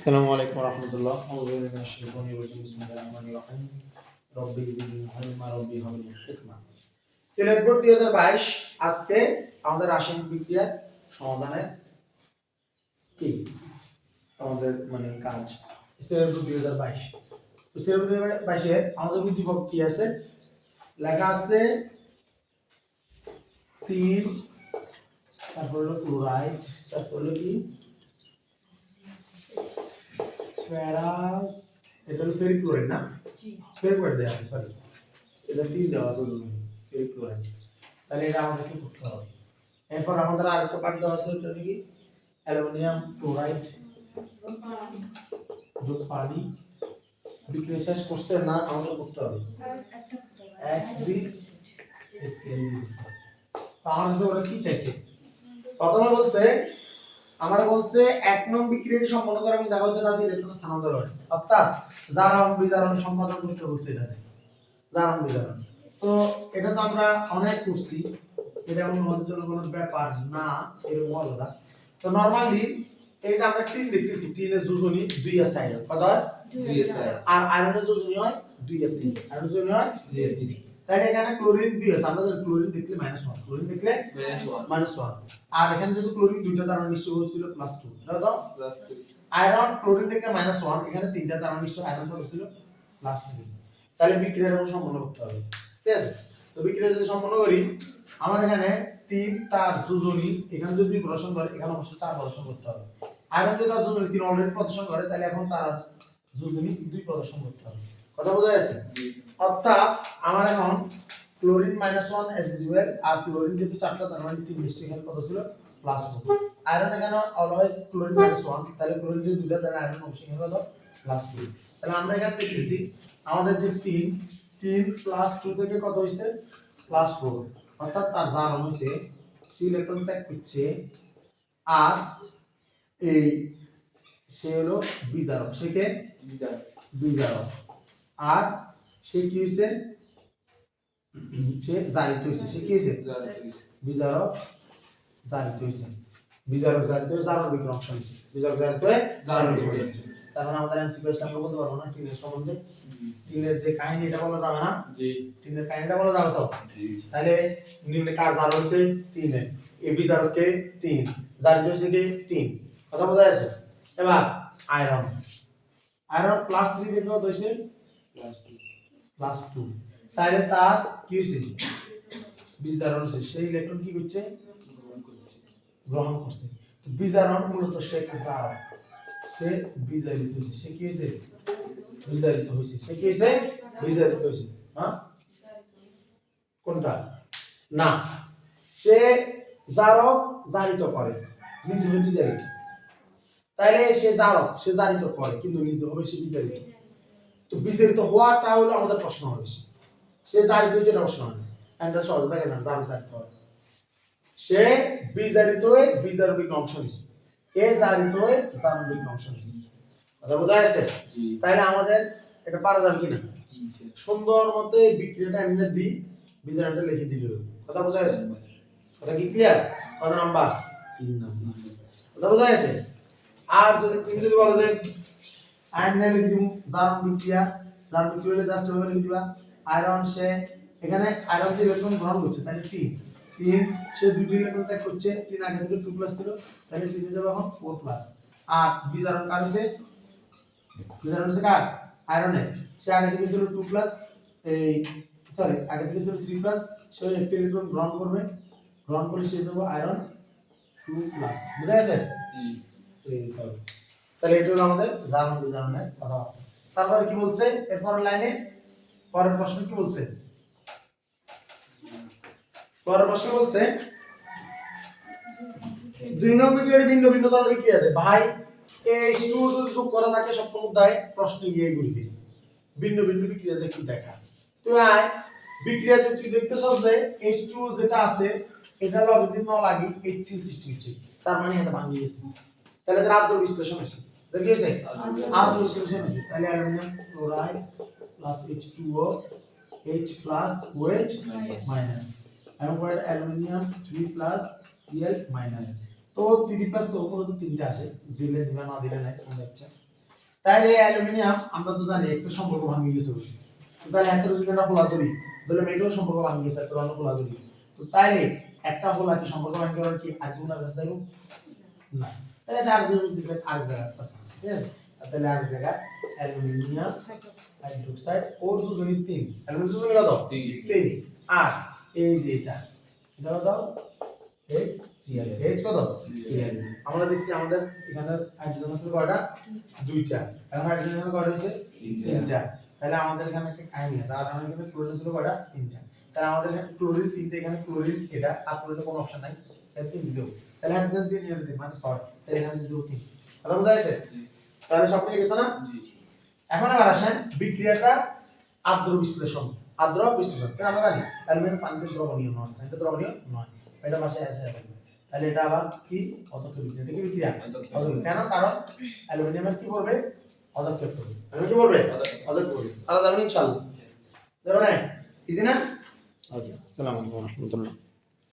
আসসালামু আলাইকুম রহমতুল্লাহ। আউযু বিল্লাহি মিনাশ শাইতানির রাজিম। বিসমিল্লাহির রহমানির রহিম। রব্বি জিদনি ইলমা রব্বি হাবলি হিকমা। সিলেট বোর্ড 2022 আজকে আমাদের রাসায়নিক বিক্রিয়ার সমাধানের কি আমাদের কাজ সিলেট বোর্ড 2022। তো সিলেট বোর্ড 2022 এর আমাদের উদ্দীপক কি আছে? লেখা আছে 3, তারপর হলো ক্লোরাইড, তারপর হলো কি ফেরাস, এটা হলো ফেরিক ক্লোরাইড না? ফেরিক ক্লোরাইড দেওয়া আছে, সরি এটা 3 দেওয়া আছে ফেরিক ক্লোরাইড। তাহলে এটা আমাদের কি করতে হবে? এরপর আমাদের আরেকটা পার্ট দেওয়া আছে, ওটা কি অ্যালুমিনিয়াম ফ্লোরাইড যোগ পানি বিক্রিয়া শেষ করছে না, আমাদের করতে হবে X3 HCl। তো আমার কাছে ওরা কি চাইছে? প্রথমে বলছে এক নং বিক্রিয়াটি সম্পন্ন করে এবং দেখা হচ্ছে তাদের ইলেকট্রন স্থানান্তর করে, অর্থাৎ জারণ বিজারণ সম্পাদন করতে বলছে। এটাতে জারণ বিজারণ, তো এটা তো আমরা অনেক করছি, এটা আমাদের জন্য কোনো ব্যাপার না, এরকম আলাদা। তো নরমালি এই যে আমরা টিন দেখতেছি, টিনের যোজনী 2 আছে, আয়রন কত হয় 2 আছে, আর আয়রনের যোজনী হয় 2 আর 3, আয়রনের যোজনী হয় 2 আর 3। তাহলে এখানে ক্লোরিন 2 আছে, আমরা যদি ক্লোরিন দেখলে -1, ক্লোরিন দেখলে -1, আর এখানে যদি ক্লোরিন দুইটা তার নিশ্চয় হচ্ছিল +2, দাও দাও +2। আয়রন ক্লোরিন থেকে -1, এখানে তিনটা তার নিশ্চয় আয়রন কত ছিল +3। তাহলে বিক্রিয়াটা সম্পন্ন করতে হবে, ঠিক আছে? তো বিক্রিয়া যদি সম্পন্ন করি, আমাদের এখানে 3 তার যোজনী এখানে যদি প্রদর্শন করে, এখানে অবশ্যই 4 প্রদর্শন করতে হবে। আয়রন যদি তার যোজনী 3 অলরেডি প্রদর্শন করে, তাহলে এখন তার যোজনী 2 প্রদর্শন করতে হবে। কথা বোঝা যাচ্ছে? অর্থাৎ আমার এখন ক্লোরিন -1 এজ ইউজুয়াল, আর ক্লোরিন যেহেতু 4টা তার মানে 3 মিষ্টি, এখানে কত ছিল +4। আয়রন এখানে অলওয়েজ ক্লোরিন -1, তাহলে ক্লোরিন যদি দুইটা, তাহলে আয়রন অবশ্যই এখানে কত +2। তাহলে আমরা এখানে দেখতেছি আমাদের যে 3 +2 থেকে কত হইছে +4, অর্থাৎ তার জারণ হইছে, সে ইলেকট্রন ত্যাগ করছে, আর এই সে হলো বিজারক, সে কে বিজারক, আর সে কি হইছে, সে জারিত হইছে। সে কি হইছে বিজারক জারিত হইছে, বিজারক জারিত হয়ে জারণ বিক্রিয়া অংশ হইছে, বিজারক জারিত হয়ে জারণ বিক্রিয়া হইছে। তার মানে আমাদের এমসিকিউ এসে আমরা বলতে পারবো না টিনের সম্বন্ধে, টিনের যে কাহিনী এটা বলা যাবে না? জি, টিনের কাহিনীটা বলা যাবে তো? জি। তাহলে নিম্নে কার জারণ হইছে 3 এ, এই বিজারককে 3 জারিত হইছে কি 3, কথা বোঝা যাচ্ছে? এবার আয়রন +3 থেকে কত হইছে +2, তাহলে তার কি হইছে বিজারণ হইছে, সেই ইলেকট্রন কি করছে গ্রহণ করছে। তো বিজারণ মূলত সে একটা জারক, সে বিজারিত হইছে, সে কি হইছে বিজারিত হইছে, সে কি হইছে বিজারিত হইছে। হ্যাঁ, কোনটা না, সে জারক জারিত করে, নিজে হয়ে বিজারিত। তাইলে সে জারক, সে জারিত করে কিন্তু নিজে হবে সে বিজারিত। তো বিজারিত হওয়াটা হলো আমাদের প্রশ্ন হবে, সে জারিত হইছে এটা প্রশ্ন হয় না, এটা সহজ লাগে না, জারক জারিত হয়। সে বিজারিত হয়ে বিজারবিক অংশ নিছে, এ জারিত হয়ে জারবিক অংশ নিছে, কথা বোঝা যাচ্ছে? তাইলে আমাদের এটা পারা যাবে কিনা? সুন্দর মতে বিক্রিয়াটা এমনি দিই, বিজারণটা লিখে দিলে হবে, কথা বোঝা যাচ্ছে? কথা কি ক্লিয়ার? কত নাম্বার 3 নাম্বার, কথা বোঝা যাচ্ছে? আর যদি তুমি যদি বলো যে আয়রন লিখে দিমু জারণ বিক্রিয়া হলে জাস্ট ওভাবে লিখে দিবা আয়রন, সে এখানে আয়রন যে ইলেকট্রন গ্রহণ করছে, তাহলে 3 সে দুটি ইলেকট্রন ত্যাগ করছে, 3 আগে থেকে 2+ ছিল, তাহলে 3 এ যাবে এখন 4+। আর বিজারণ কার হইছে, বিজারণ হইছে কার আয়রনের, সে আগে থেকে ছিল 2+, এই সরি আগে থেকে ছিল 3+, সে একটি ইলেকট্রন গ্রহণ করবে, গ্রহণ করলে সে যাবে আয়রন 2+, বুঝা গেছে? তাহলে এটা হলো আমাদের জারণ বিজারণের কথাবার্তা। তারপরে কি বলছে এরপর লাইনে, পরের প্রশ্ন কি বলছে? পরের প্রশ্ন বলছে 2 নং বিক্রিয়াটি ভিন্ন ভিন্ন ধরনের বিক্রিয়া দেয়। ভাই H2 যদি যোগ করা থাকে সপ্তম অধ্যায় প্রশ্ন গিয়ে ঘুরবি ভিন্ন ভিন্ন বিক্রিয়া দেখি দেখা। তো আয় বিক্রিয়াতে তুই দেখতেছস যে H2 যেটা আছে এটা লগে দিন ন লাগি HCl সৃষ্টি হচ্ছে, তার মানে এটা ভাঙি গেছে। তাহলে এর আদ্র বিশ্লেষণ হইছে, দেখিয়েছে আদ্র বিশ্লেষণ হইছে। তাহলে aluminium chloride plus H2O H plus OH minus, এবং পরে অ্যালুমিনিয়াম 3 Cl মাইনাস। তো 3 প্লাস তো উপরে তো তিনটা আসে, দিলে দিবা না দিলে নাই, আমরা ইচ্ছা। তাহলে অ্যালুমিনিয়াম আমরা তো জানি একটা সম্পর্ক ভাঙে গেছে, তো তাহলে একটা যদি আমরা খোলা ধরি ধরলাম এটাও সম্পর্ক ভাঙে গেছে, একটা আমরা খোলা ধরি, তো তাহলে একটা খোলা কি সম্পর্ক ভাঙে গেল কি আর কোন কাছে যাইব না, তাহলে তার জন্য আরেক জায়গা আছে, ঠিক আছে। তাহলে আরেক জায়গা অ্যালুমিনিয়াম হাইড্রোক্সাইড ওর যোজনী 3, অ্যালুমিনিয়াম যোজনী কত 3, আর এই যে এটা কত HCl, H কত Cl। আমরা দেখছি আমাদের এখানে হাইড্রোজেন আছে কয়টা, দুইটা, এখন হাইড্রোজেন কয়টা হইছে তিনটা, তাহলে আমাদের এখানে একটা আয়ন আছে, আর আমাদের এখানে ক্লোরিন ছিল কয়টা তিনটা, তাহলে আমাদের এখানে ক্লোরিন তিনটা, এখানে ক্লোরিন এটা আর ক্লোরিনে কোনো অপশন নাই, তাহলে তিন দিও, তাহলে হাইড্রোজেন দিয়ে নিয়ে দিই মানে 6, তাহলে এখানে দিও 3, তাহলে বুঝা গেছে, তাহলে সব মিলে গেছে না। এখন আবার আসেন বিক্রিয়াটা আর্দ্র বিশ্লেষণ, আর্দ্র বিশ্লেষণ কেন আমরা জানি অ্যালুমিনিয়াম পানিতে দ্রবণীয় নয়, পানিতে দ্রবণীয় নয়, এটা পাশে আসবে, তাহলে এটা আবার কি অদক্ষ বিক্রিয়া, এটা কি বিক্রিয়া অদক্ষ, কেন কারণ অ্যালুমিনিয়ামের কি করবে অদক্ষেপ করবে, অ্যালুমিনিয়াম কি করবে অদক্ষ করবে, আলাদা যাবেন ইনশাআল্লাহ, যাবে না, ইজি না। ওকে, আসসালামু আলাইকুম ওয়া রাহমাতুল্লাহ।